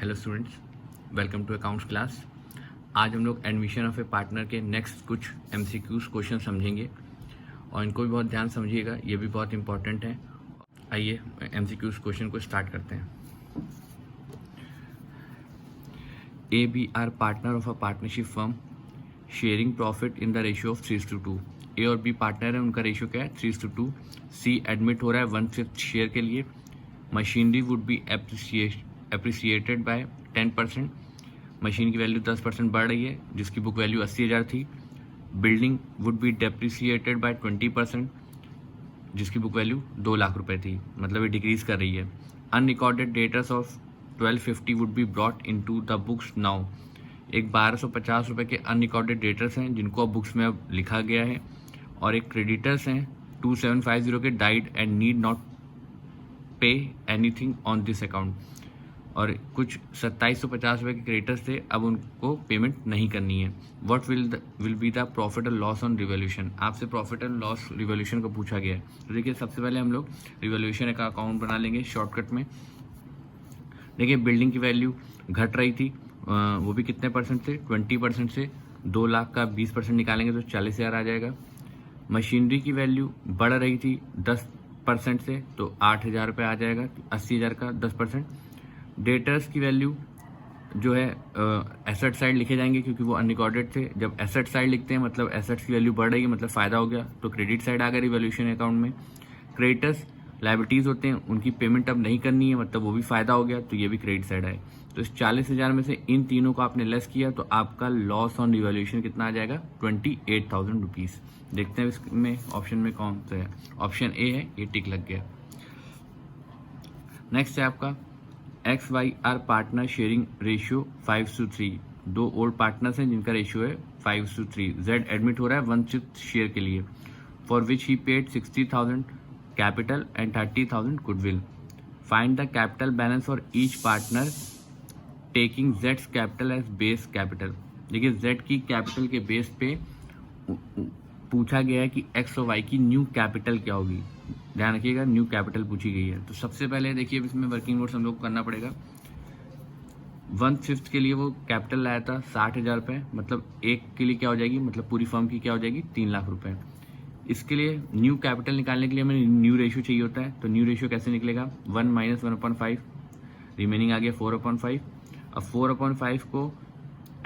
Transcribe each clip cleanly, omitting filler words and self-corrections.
Hello students, welcome to accounts class. आज हम लोग एडमिशन ऑफ ए पार्टनर के नेक्स्ट कुछ एमसीक्यूज क्वेश्चन समझेंगे और इनको भी बहुत ध्यान समझिएगा, ये भी बहुत इंपॉर्टेंट है। आइए एमसीक्यूज क्वेश्चन को स्टार्ट करते हैं। A B are partner of a partnership firm sharing profit in the ratio of 3:2। A और बी पार्टनर है, उनका रेशियो क्या है 3:2। सी एडमिट हो रहा है 1/5 शेयर के लिए। Machinery would be appreciated by 10%। Machine की वैल्यू 10% बढ़ रही है, जिसकी बुक वैल्यू 80,000 थी। Building would be depreciated by 20%, जिसकी बुक वैल्यू 2 लाख रुपए थी, मतलब ये डिक्रीज कर रही है। Unrecorded debtors of 1250 would be brought into the books now. एक 1250 रुपए के अनरिकॉर्डेड डेटर्स हैं जिनको अब बुक्स में अब लिखा गया है, और एक क्रेडिटर्स हैं 2750 के died and need not pay anything on this account. और कुछ 2750 रुपए के क्रेडिटर्स थे, अब उनको पेमेंट नहीं करनी है। What will be the profit and loss on revolution. आपसे प्रॉफिट एंड लॉस रिवॉल्यूशन को पूछा गया है। तो देखिए, सबसे पहले हम लोग रिवॉल्यूशन का अकाउंट बना लेंगे शॉर्टकट में। देखिए, बिल्डिंग की वैल्यू घट रही थी, वो भी कितने परसेंट से 20% से। 2 लाख का 20% निकालेंगे तो 40,000 आ जाएगा। मशीनरी की वैल्यू बढ़ रही थी 10% से, तो 8,000 रुपये आ जाएगा, 80,000 का 10%। डेटर्स की वैल्यू जो है एसेट साइड लिखे जाएंगे, क्योंकि वो अनरिकॉर्डेड थे। जब एसेट साइड लिखते हैं मतलब एसेट्स की वैल्यू बढ़ रही है, मतलब फायदा हो गया, तो क्रेडिट साइड आ गया रिवॉल्यूशन अकाउंट में। क्रेडिटर्स लाइबिलिटीज होते हैं, उनकी पेमेंट अब नहीं करनी है, मतलब वो भी फायदा हो गया, तो ये भी क्रेडिट साइड आए। तो इस 40,000 में से इन तीनों को आपने लेस किया तो आपका लॉस ऑन रिवॉल्यूशन कितना आ जाएगा 28,000 रुपीज। देखते हैं इसमें ऑप्शन में कौन सा है। ऑप्शन ए है, ये टिक लग गया। नेक्स्ट है आपका X Y are partner sharing ratio 5:3। दो ओल्ड पार्टनर्स हैं जिनका रेशियो है 5:3। जेड एडमिट हो रहा है 1/6 शेयर के लिए, for which he paid 60,000 capital and 30,000 goodwill. Find the capital balance for each partner taking जेड्स कैपिटल एज बेस कैपिटल। देखिए, जेड की कैपिटल के बेस पे पूछा गया है कि एक्स और वाई की न्यू कैपिटल क्या होगी। ध्यान रखिएगा, न्यू कैपिटल पूछी गई है। तो सबसे पहले देखिए, इसमें वर्किंग नोट्स हम लोग को करना पड़ेगा। 1/5 के लिए वो कैपिटल लाया था 60,000 रुपये, मतलब एक के लिए क्या हो जाएगी, मतलब पूरी फर्म की क्या हो जाएगी 3 लाख रुपए। इसके लिए न्यू कैपिटल निकालने के लिए हमें न्यू रेशियो चाहिए होता है। तो न्यू रेशियो कैसे निकलेगा, 1 - 1/5, रिमेनिंग आ गया 4/5। अब 4/5 को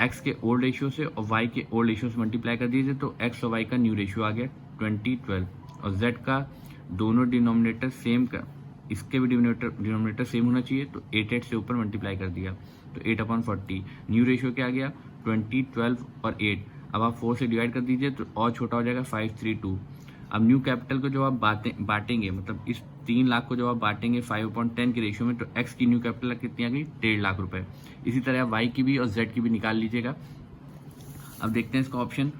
एक्स के ओल्ड रेशियो से और वाई के ओल्ड रेशियो से मल्टीप्लाई कर दीजिए, तो एक्स और वाई का न्यू रेशियो आ गया 2012। और जेड का दोनों डिनोमिनेटर सेम का, इसके भी डिनोमिनेटर सेम होना चाहिए, तो 8 से ऊपर मल्टीप्लाई कर दिया, तो 8/40। न्यू रेशियो क्या आ गया 20, 12 और 8। अब आप 4 से डिवाइड कर दीजिए तो और छोटा हो जाएगा 532। अब न्यू कैपिटल को जब आप बांटेंगे, मतलब इस 3 लाख को जब आप बांटेंगे 5/10 के रेशियो में, तो एक्स की न्यू कैपिटल कितनी आ गई 1.5 लाख रुपए। इसी तरह वाई की भी और जेड की भी निकाल लीजिएगा। अब देखते हैं इसका ऑप्शन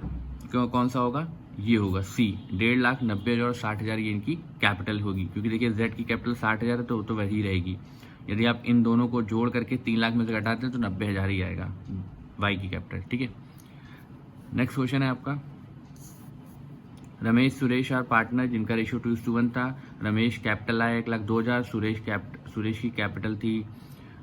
कौन सा होगा। ये होगा सी, 1,90,90,000 और 60,000 ये इनकी कैपिटल होगी, क्योंकि देखिए जेड की कैपिटल 60,000 है, तो वो तो वही रहेगी। यदि आप इन दोनों को जोड़ करके 3 लाख में से घटाते हैं तो 90,000 ही आएगा वाई की कैपिटल। ठीक है, नेक्स्ट क्वेश्चन है आपका। रमेश सुरेश आर पार्टनर जिनका रेशियो 2:1 था। रमेश कैपिटल आया 1,02,000, सुरेश की कैपिटल थी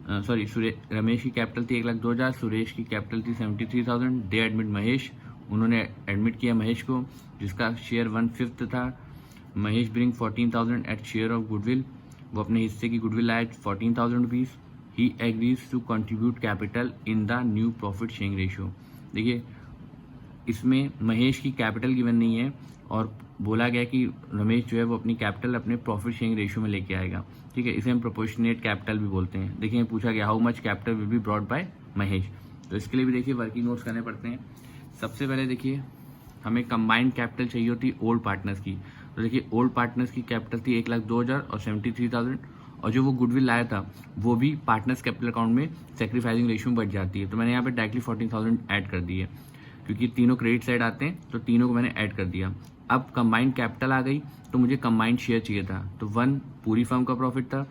रमेश की कैपिटल थी 1,02,000, सुरेश की कैपिटल थी 73,000। दे एडमिट महेश, उन्होंने एडमिट किया महेश को, जिसका शेयर 1/5 था। Mahesh bring 14,000 at share of goodwill, वो अपने हिस्से की गुडविल लाया 14,000 rupees. He agrees to contribute capital in the new profit sharing ratio. देखिए, इसमें महेश की कैपिटल गिवन नहीं है और बोला गया कि रमेश जो है वो अपनी कैपिटल अपने प्रॉफिट शेयरिंग रेशियो में लेके आएगा। ठीक है, इसे हम प्रोपोर्शनेट कैपिटल भी बोलते हैं। देखिए, पूछा गया how much capital will be brought by Mahesh. तो इसके लिए भी देखिए वर्किंग नोट्स करने पड़ते हैं। सबसे पहले देखिए, हमें कंबाइंड कैपिटल चाहिए होती है ओल्ड पार्टनर्स की। तो देखिए, ओल्ड पार्टनर्स की कैपिटल थी 1,02,000 और 73,000, और जो वो गुडविल लाया था वो भी पार्टनर्स कैपिटल अकाउंट में सेक्रीफाइसिंग रेशियो में बढ़ जाती है। तो मैंने यहाँ पे डायरेक्टली 14,000 ऐड कर दी है, क्योंकि तीनों क्रेडिट साइड आते हैं, तो तीनों को मैंने ऐड कर दिया। अब कंबाइंड कैपिटल आ गई, तो मुझे कंबाइंड शेयर चाहिए था। तो 1 पूरी फर्म का प्रॉफिट था,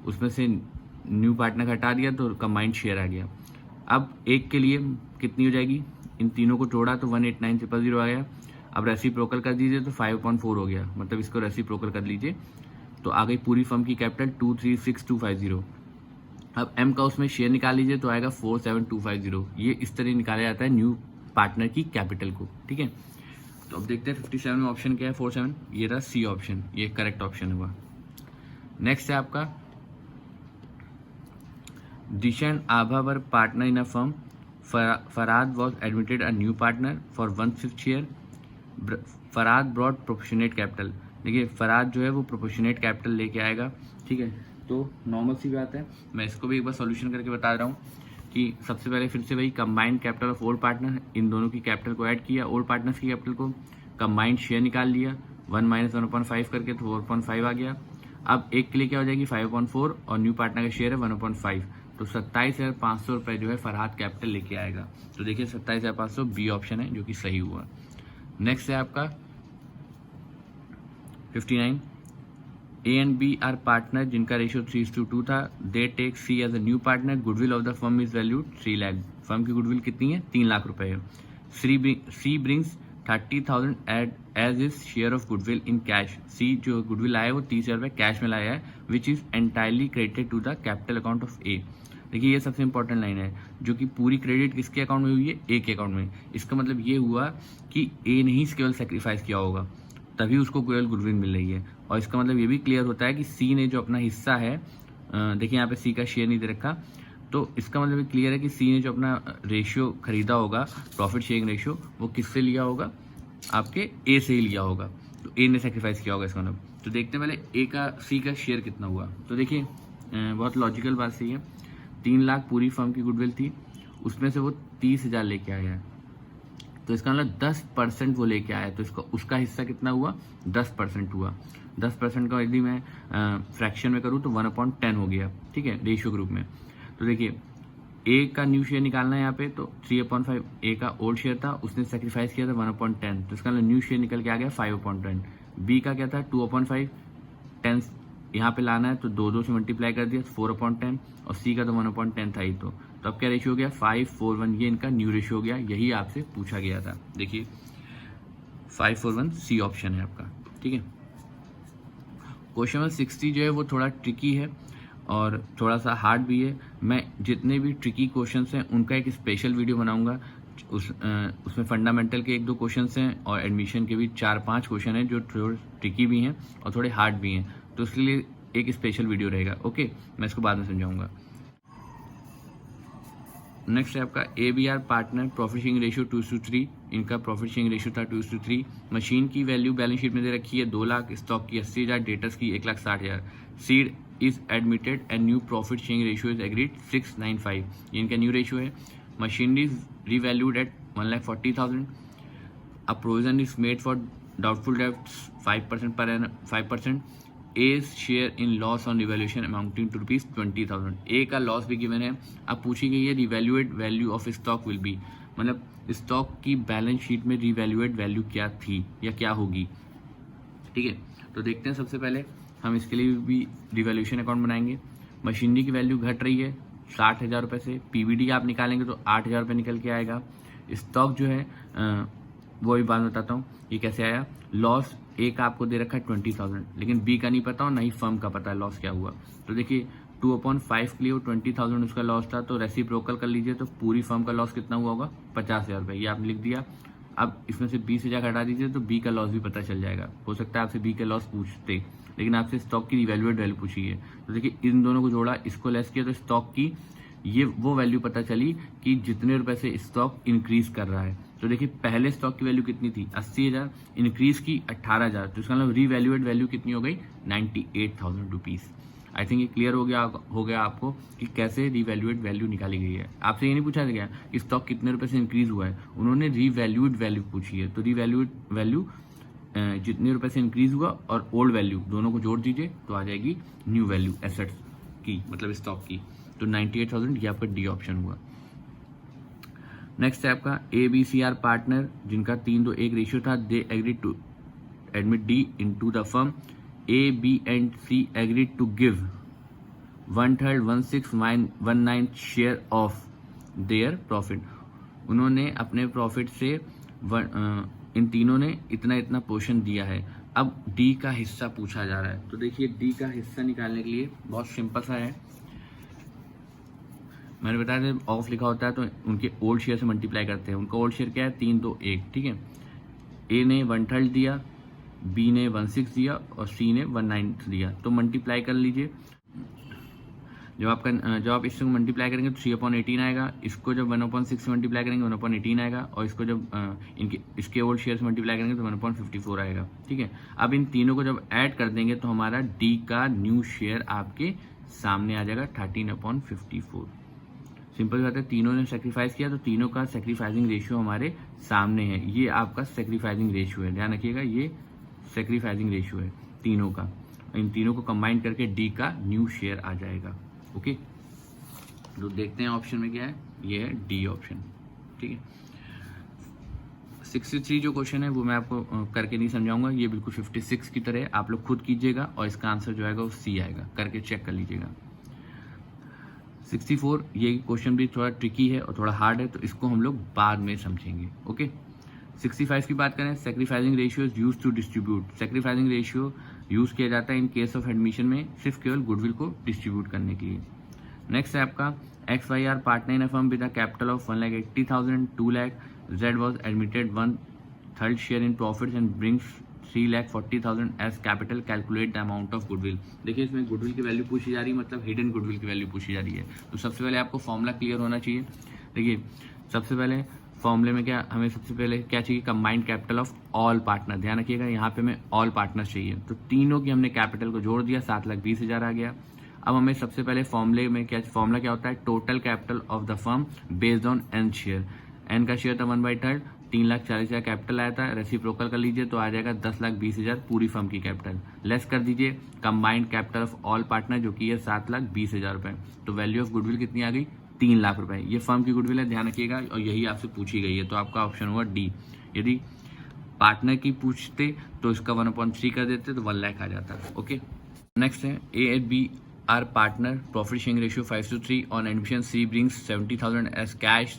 उसमें से न्यू पार्टनर हटा दिया तो कंबाइंड शेयर आ गया। अब एक के लिए कितनी हो जाएगी, इन तीनों को जोड़ा तो 189,000 आ गया। अब रेसिप्रोकल कर दीजिए तो 5/4 हो गया, मतलब इसको रेसिप्रोकल कर लीजिए तो आ गई पूरी फर्म की कैपिटल 236,250। अब एम का उसमें शेयर निकाल लीजिए तो आएगा 47250। ये इस तरह निकाला जाता है न्यू पार्टनर की कैपिटल को, ठीक है। तो अब देखते हैं 57 में ऑप्शन क्या है, 47, ये रहा सी ऑप्शन, ये करेक्ट ऑप्शन हुआ। नेक्स्ट है आपका Dishan Abha were partner in a firm, Farad was admitted a new partner for 1/5 share, Farad brought proportionate capital. देखिए फराद जो है वो प्रोपोर्शनेट कैपिटल लेके आएगा, ठीक है। तो नॉर्मल सी बात है, मैं इसको भी एक बार सॉल्यूशन करके बता रहा हूँ कि सबसे पहले फिर से वही combined capital of old partner, इन दोनों की कैपिटल को ऐड किया, ओल्ड पार्टनर्स की कैपिटल को, कंबाइंड शेयर निकाल लिया 1 - 1/5 करके, तो 4.5 आ गया। अब एक के लिए क्या हो जाएगी 5/4 और न्यू पार्टनर का शेयर है 1/5, तो 27,500 रुपये जो है फरहाद कैपिटल लेके आएगा। तो देखिए 27,500 बी ऑप्शन है जो कि सही हुआ। नेक्स्ट है आपका 59, A and B are partner जिनका रेशियो 3:2 था, they take C as a new partner, goodwill of the firm is valued 3 lakh. Firm की गुडविल कितनी है 3 लाख रुपए है। C brings 30,000 as his share of goodwill in cash. C जो goodwill आया है वो 30,000 रुपये कैश में लाया है, which is entirely credited to the capital account of A. देखिए ये सबसे इंपॉर्टेंट लाइन है, जो कि पूरी क्रेडिट किसके अकाउंट में हुई है, ए के अकाउंट में। इसका मतलब ये हुआ कि ए ने ही केवल सेक्रीफाइस किया होगा, तभी उसको केवल गुडविल मिल रही है। और इसका मतलब ये भी क्लियर होता है कि सी ने जो अपना हिस्सा है, देखिए यहाँ पे सी का शेयर नहीं दे रखा, तो इसका मतलब क्लियर है कि सी ने जो अपना रेशियो खरीदा होगा, प्रॉफिट शेयरिंग रेशियो, वो किससे लिया होगा, आपके ए से ही लिया होगा। तो ए ने सेक्रीफाइस किया होगा इसका मतलब। तो देखते हैं पहले ए का सी का शेयर कितना हुआ। तो देखिए बहुत लॉजिकल बात सही है, 3 लाख पूरी फर्म की गुडविल थी, उसमें से वो 30,000 लेके आया है, तो इसका मतलब 10% वो लेके आया, तो इसका उसका हिस्सा कितना हुआ 10% हुआ। 10% का यदि मैं फ्रैक्शन में करूँ तो 1/10 हो गया, ठीक है, रेशियो ग्रुप में। तो देखिए ए का न्यू शेयर निकालना है यहाँ पे, तो 3/5 ए का ओल्ड शेयर था, उसने सेक्रीफाइस किया था 1/10, तो इसका न्यू शेयर निकल के आ गया 5/10। बी का क्या था 2/5, 10 यहाँ पे लाना है तो 2 से मल्टीप्लाई कर दिया 4/10, और सी का तो 1/10 था ही। तो अब क्या रेशियो हो गया 5:4:1, ये इनका न्यू रेशियो हो गया, यही आपसे पूछा गया था। देखिए 5:4:1 सी ऑप्शन है आपका, ठीक है। क्वेश्चन नंबर 60 जो है वो थोड़ा ट्रिकी है और थोड़ा सा हार्ड भी है। मैं जितने भी ट्रिकी क्वेश्चंस हैं उनका एक स्पेशल वीडियो बनाऊंगा, उसमें फंडामेंटल के 1-2 क्वेश्चंस हैं और एडमिशन के भी 4-5 क्वेश्चन हैं जो थोड़े ट्रिकी भी हैं और थोड़े हार्ड भी हैं, तो इसके लिए एक स्पेशल वीडियो रहेगा। ओके, मैं इसको बाद में समझाऊंगा। नेक्स्ट है आपका A B are partner, profit sharing ratio 2:3, इनका प्रॉफिट शेयरिंग रेशियो था 2:3। मशीन की वैल्यू बैलेंस शीट में दे रखी है 2 लाख, स्टॉक की 80,000, डेटर्स की 1,60,000। Seed is admitted and new profit sharing ratio is agreed 695, ये इनका न्यू रेशियो है। Machinery is revalued at 1,40,000। A provision is made for doubtful debts 5% पर एनम 5%। A share in loss on revaluation amounting to ₹20,000। A का loss भी given है। अब पूछी गई है revaluate value of stock will be, मतलब स्टॉक की बैलेंस शीट में रिवैल्यूएट वैल्यू क्या थी या क्या होगी, ठीक है। तो देखते हैं, सबसे पहले हम इसके लिए भी रिवैल्यूएशन अकाउंट बनाएंगे। मशीनरी की वैल्यू घट रही है 60,000 रुपये से, पीवीडी आप निकालेंगे तो 8,000 रुपये निकल के आएगा। स्टॉक जो है वो भी बाद में बताता हूँ ये कैसे आया। लॉस ए का आपको दे रखा है 20,000, लेकिन बी का नहीं पता और नहीं फर्म का पता है लॉस क्या हुआ। तो देखिए 2/5 के लिए वो 20,000 उसका लॉस था, तो रेसिप्रोकल कर लीजिए तो पूरी फर्म का लॉस कितना हुआ होगा 50,000 रुपये, ये आपने लिख दिया। अब इसमें से 20,000 हटा दीजिए तो बी का लॉस भी पता चल जाएगा। हो सकता है आपसे बी का लॉस पूछते, लेकिन आपसे स्टॉक की रिवैल्यूएट वैल्यू पूछी है। तो देखिए इन दोनों को जोड़ा, इसको लेस किया तो स्टॉक की ये वो वैल्यू पता चली कि जितने रुपए से स्टॉक इंक्रीज कर रहा है। तो देखिए पहले स्टॉक की वैल्यू कितनी थी 80,000, इंक्रीज की 18,000, तो इसका मतलब रीवैल्यूएट वैल्यू कितनी हो गई 98,000 रुपीज। आई थिंक ये क्लियर हो गया आपको कि कैसे रीवैल्यूएट वैल्यू निकाली गई है। आपसे ये नहीं पूछा गया कि स्टॉक कितने रुपए से इंक्रीज हुआ है, उन्होंने रीवैल्यूएट वैल्यू पूछी है। तो रीवैल्यूएट वैल्यू जितने रुपए से इंक्रीज हुआ और ओल्ड वैल्यू दोनों को जोड़ दीजिए तो आ जाएगी न्यू वैल्यू एसेट्स की, मतलब स्टॉक की। तो 98,000 ये आपका डी ऑप्शन हुआ। नेक्स्ट है आपका A B C are partner जिनका 3:1 रेशियो था, they agreed to admit D into the firm. A B and C agreed to give 1/3 1619 share of their profit. उन्होंने अपने प्रॉफिट से इन तीनों ने इतना इतना पोर्शन दिया है। अब डी का हिस्सा पूछा जा रहा है, तो देखिए डी का हिस्सा निकालने के लिए बहुत सिंपल सा है। मैंने बताया था ऑफ लिखा होता है तो उनके ओल्ड शेयर से मल्टीप्लाई करते हैं। उनका ओल्ड शेयर क्या है 321, ठीक है। ए ने 1/3 दिया, बी ने 1/6 दिया और सी ने 1/9 दिया, तो मल्टीप्लाई कर लीजिए। जब आप इससे मल्टीप्लाई करेंगे तो 3/18 आएगा, इसको जब 1/6 से मल्टीप्लाई करेंगे 1/18 आएगा, और इसको जब इसके ओल्ड शेयर से मल्टीप्लाई करेंगे तो 1/54 आएगा, ठीक है। अब इन तीनों को जब ऐड कर देंगे तो हमारा डी का न्यू शेयर आपके सामने आ जाएगा 13/54। सिंपल बात है, तीनों ने सेक्रीफाइस किया तो तीनों का सेक्रीफाइसिंग रेशियो हमारे सामने है। ये आपका सेक्रीफाइसिंग रेशियो है, ध्यान रखिएगा, ये सेक्रीफाइसिंग रेशियो है तीनों का। इन तीनों को कंबाइन करके डी का न्यू शेयर आ जाएगा। ओके, तो देखते हैं ऑप्शन में क्या है, ये है डी ऑप्शन, ठीक है। 63 जो क्वेश्चन है वो मैं आपको करके नहीं समझाऊंगा, ये बिल्कुल 56 की तरह आप लोग खुद कीजिएगा और इसका आंसर जो आएगा वो सी आएगा, करके चेक कर लीजिएगा। 64 ये क्वेश्चन भी थोड़ा ट्रिकी है और थोड़ा हार्ड है, तो इसको हम लोग बाद में समझेंगे। ओके, 65 की बात करें, sacrificing ratio is use to distribute. Sacrificing ratio use किया जाता है इन केस ऑफ एडमिशन में सिर्फ केवल गुडविल को डिस्ट्रीब्यूट करने के लिए। नेक्स्ट है आपका XYR partner in a firm with a capital of 1,80,000, 2 lakh. Z was admitted 1/3 share in profits and brings 3,40,000 as capital. Calculate the amount of goodwill. देखिए इसमें गुडविल की वैल्यू पूछी जा रही है, मतलब हिडन गुडविल की वैल्यू पूछी जा रही है। तो सबसे पहले आपको फॉर्मूला क्लियर होना चाहिए। देखिए सबसे पहले फॉर्मूले में क्या हमें सबसे पहले क्या चाहिए, combined capital of all partner. ध्यान रखिएगा यहाँ पे हमें ऑल पार्टनर्स चाहिए, तो तीनों की हमने कैपिटल को जोड़ दिया, 7,20,000 आ गया। अब हमें सबसे पहले फॉर्मूले में क्या, फॉर्मूला क्या होता है, total capital of the firm based on N share. N का शेयर था 1/3, 3,40,000 कैपिटल आया था, रेसिप्रोकल कर लीजिए तो आ जाएगा 10,20,000 पूरी फर्म की कैपिटल। लेस कर दीजिए combined capital of all partner जो कि है 7,20,000 रुपए, तो वैल्यू ऑफ गुडविल कितनी आ गई, 3 लाख रुपए। ये फर्म की गुडविल है, ध्यान रखिएगा, और यही आपसे पूछी गई है, तो आपका ऑप्शन हुआ डी। यदि पार्टनर की पूछते तो इसका 1/3 कर देते तो 1 लाख आ जाता। ओके, नेक्स्ट है A and B are partner, profit sharing ratio 5:3 on admission. C brings 70,000 as cash,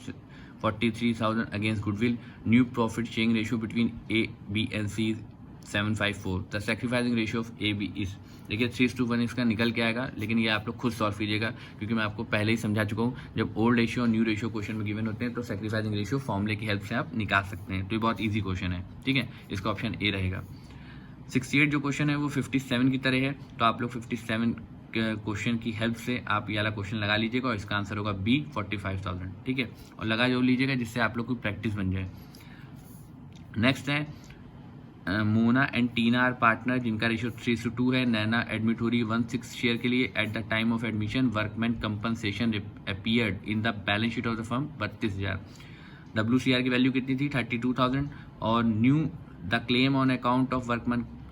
43,000 against goodwill. New profit sharing ratio between A, B and C is 754. The sacrificing ratio of A, B is, देखिए 3:1 इसका निकल के आएगा, लेकिन ये आप लोग खुद सॉल्व कीजिएगा क्योंकि मैं आपको पहले ही समझा चुका हूँ। जब ओल्ड रेशियो और न्यू रेशियो क्वेश्चन में गिवन होते हैं तो सेक्रीफाइसिंग रेशियो फॉर्मूले की हेल्प से आप निकाल सकते हैं। तो ये बहुत ईजी क्वेश्चन है, ठीक है, इसका ऑप्शन ए रहेगा। 68 जो क्वेश्चन है वो 57 की तरह है, तो आप लोग 57 क्वेश्चन की हेल्प से आप ये वाला क्वेश्चन लगा लीजिएगा और इसका आंसर होगा बी 45,000, ठीक है, और लगा जो लीजिएगा जिससे आप लोग को प्रैक्टिस बन जाए। नेक्स्ट है Mona and Tina are partner जिनका रेशियो 3:2 है। नैना एडमिट हो रही है 1/6 शेयर के लिए। At the time of admission workman compensation appeared in the balance sheet of the firm 32,000। WCR की वैल्यू कितनी थी 32,000, और new the claim on account of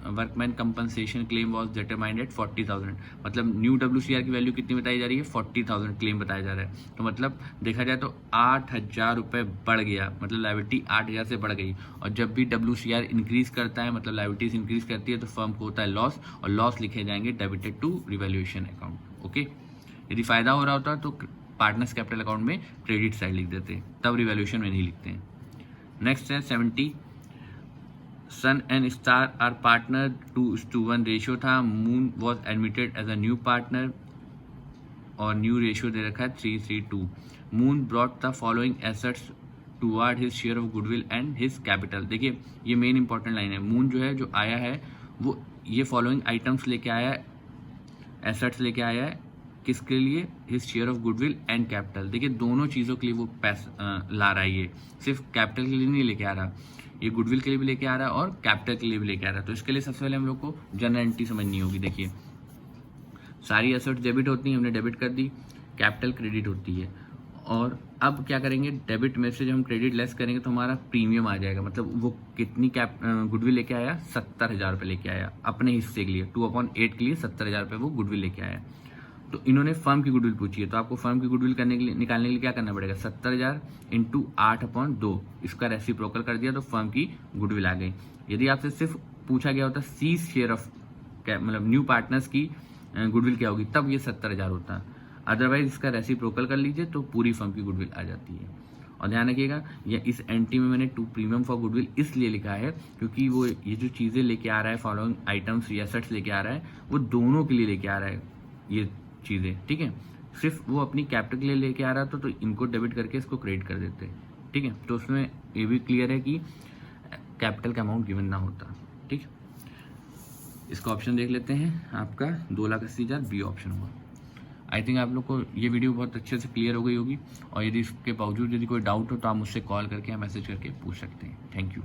workman compensation claim was determined at 40,000। मतलब न्यू WCR की value कितनी बताई जा रही है, 40,000 क्लेम बताया जा रहा है। तो मतलब देखा जाए तो 8,000 रुपये बढ़ गया, मतलब लाइबिलिटी 8,000 से बढ़ गई। और जब भी WCR इंक्रीज करता है, मतलब लाइबिलिटीज इंक्रीज करती है, तो फर्म को होता है लॉस, और लॉस लिखे जाएंगे debited to revaluation account. Okay, यदि फायदा हो रहा होता तो पार्टनर्स कैपिटल अकाउंट में क्रेडिट साइड लिख देते, तब रिवैल्यूएशन में नहीं लिखते हैं। नेक्स्ट है 70 Sun and Star are partner 2:1 ratio था। Moon was admitted as a new partner और न्यू रेशियो दे रखा है 3:2। Moon brought the following assets toward his share of goodwill and his capital. देखिए ये मेन इंपॉर्टेंट लाइन है, Moon जो है जो आया है वो ये फॉलोइंग आइटम्स लेके आया है, एसेट्स लेके आया है, किसके लिए, his share of goodwill and capital. देखिए दोनों चीज़ों के लिए वो पैसा ला रहा है, ये सिर्फ कैपिटल के लिए नहीं लेके आ रहा, ये गुडविल के लिए भी लेके आ रहा है और कैपिटल के लिए भी लेके आ रहा है। तो इसके लिए सबसे पहले हम लोग को जनरल एंट्री समझनी होगी। देखिए सारी एसेट्स डेबिट होती हैं, हमने डेबिट कर दी, कैपिटल क्रेडिट होती है। और अब क्या करेंगे, डेबिट में से जब हम क्रेडिट लेस करेंगे तो हमारा प्रीमियम आ जाएगा। मतलब वो कितनी गुडविल लेके आया, 70,000 रुपये लेके आया अपने हिस्से के लिए, 2/8 के लिए 70,000 रुपये वो गुडविल लेके आया। तो इन्होंने फर्म की गुडविल पूछी है, तो आपको फर्म की गुडविल करने के लिए निकालने के लिए क्या करना पड़ेगा, 70,000 इंटू 8/2, इसका रेसिप्रोकल कर दिया तो फर्म की गुडविल आ गई। यदि आपसे सिर्फ पूछा गया होता सी शेयर ऑफ मतलब न्यू पार्टनर्स की गुडविल क्या होगी, तब ये 70,000 होता। अदरवाइज इसका रेसिप्रोकल कर लीजिए तो पूरी फर्म की गुडविल आ जाती है। और ध्यान रखिएगा ये इस एंट्री में मैंने टू प्रीमियम फॉर गुडविल इसलिए लिखा है क्योंकि वो ये जो चीज़ें लेके आ रहा है, फॉलोइंग आइटम्स एसेट्स लेके आ रहा है, वो दोनों के लिए लेके आ रहा है ये चीज़ें, ठीक है। सिर्फ वो अपनी कैपिटल के लिए लेके आ रहा था तो इनको डेबिट करके इसको क्रेडिट कर देते। ठीक है, तो उसमें ये भी क्लियर है कि कैपिटल का अमाउंट गिवन ना होता। ठीक है, इसका ऑप्शन देख लेते हैं, आपका 2,80,000 बी ऑप्शन हुआ। आई थिंक आप लोग को ये वीडियो बहुत अच्छे से क्लियर हो गई होगी, और यदि इसके बावजूद यदि कोई डाउट हो तो आप मुझसे कॉल करके या मैसेज करके पूछ सकते हैं। Thank you.